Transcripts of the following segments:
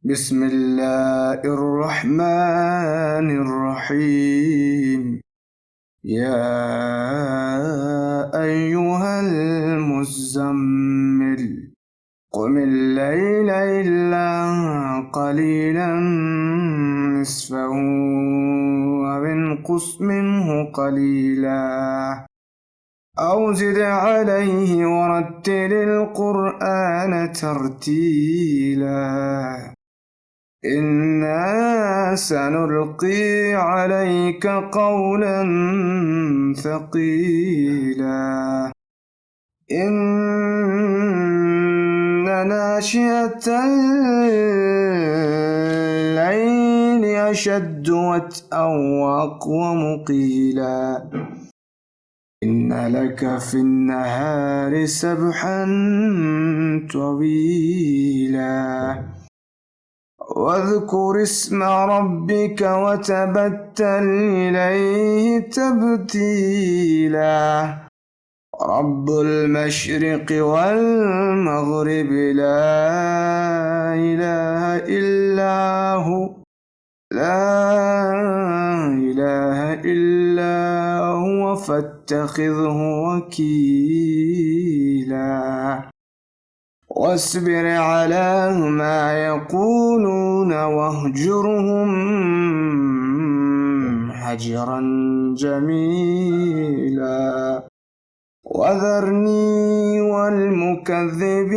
بسم الله الرحمن الرحيم. يا أيها المزمل قم الليل إلا قليلا نصفه أو انقص منه قليلا أو زد عليه ورتل القرآن ترتيلا إنا سنلقي عليك قولا ثقيلا إن ناشئة الليل أشد وطئا وأقوم قيلا إن لك في النهار سبحا طويلا واذكر اسم ربك وتبتل إليه تبتيلا رب المشرق والمغرب لا إله إلا هو فاتخذه وكيلا واصبر على ما يقولون واهجرهم هجرا جميلا وذرني والمكذبين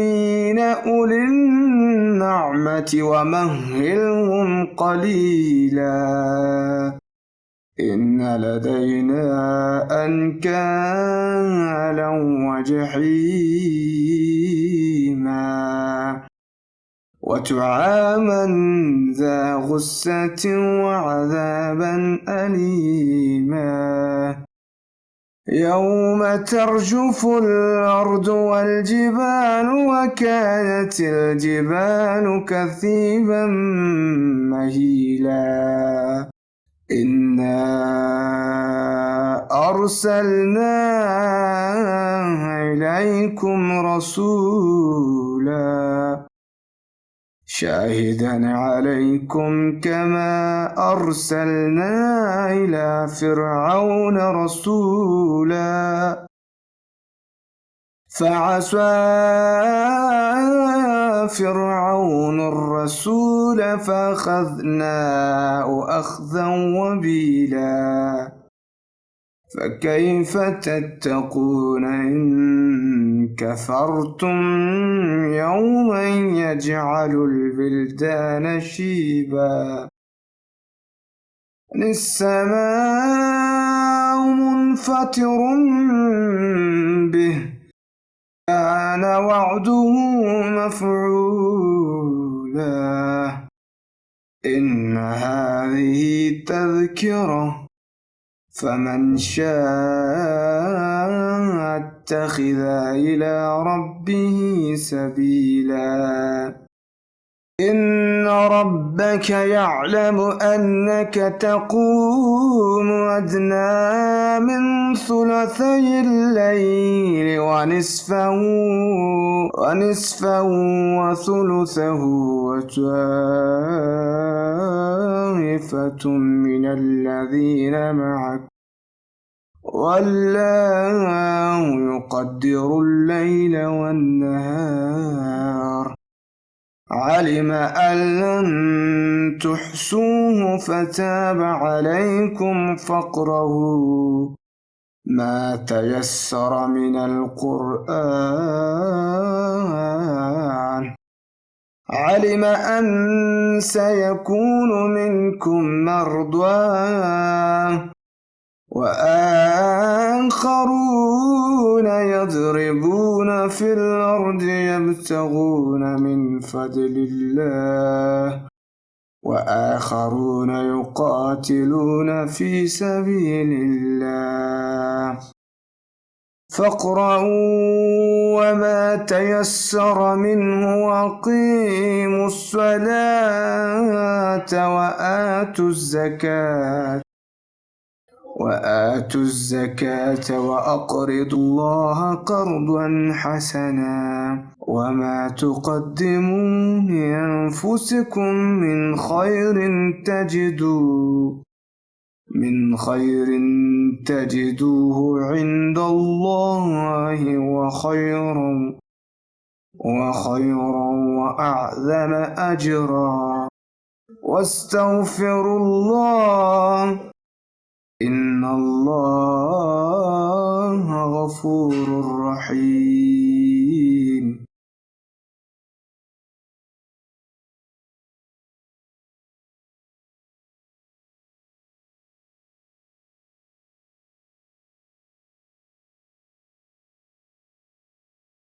أولي النعمة ومهلهم قليلا إن لدينا أنكالا وجحيما وطعاما ذا غصة وعذابا أليما يوم ترجف الأرض والجبال وكانت الجبال كثيبا مهيلا إنا أرسلنا إليكم رسولا شاهدا عليكم كما أرسلنا إلى فرعون رسولا فعصى فرعون الرسول فأخذناه أخذا وبيلا فكيف تتقون إن كفرتم يوما يجعل البلدان شيبا السماء منفطر به كان وعده مفعولا إن هذه تذكرة فمن شاء اتخذ إلى ربه سبيلا إن ربك يعلم أنك تقوم أدنى من ثلثي الليل ونصفه وثلثه وطائفة من الذين معك والله يقدر الليل والنهار علم أن لن تحصوه فتاب عليكم فاقرؤوا ما تيسر من القرآن علم أن سيكون منكم مرضى وآخرون يضربون في الأرض يبتغون من فضل الله وآخرون يقاتلون في سبيل الله فاقرؤوا وما تيسر منه وأقيموا الصلاة وآتوا الزكاة وآتوا الزكاة وأقرضوا الله قرضا حسنا وما تقدموا لأنفسكم من خير تجدوه عند الله وخيرا وأعظم أجرا واستغفروا الله إن الله غفور رحيم.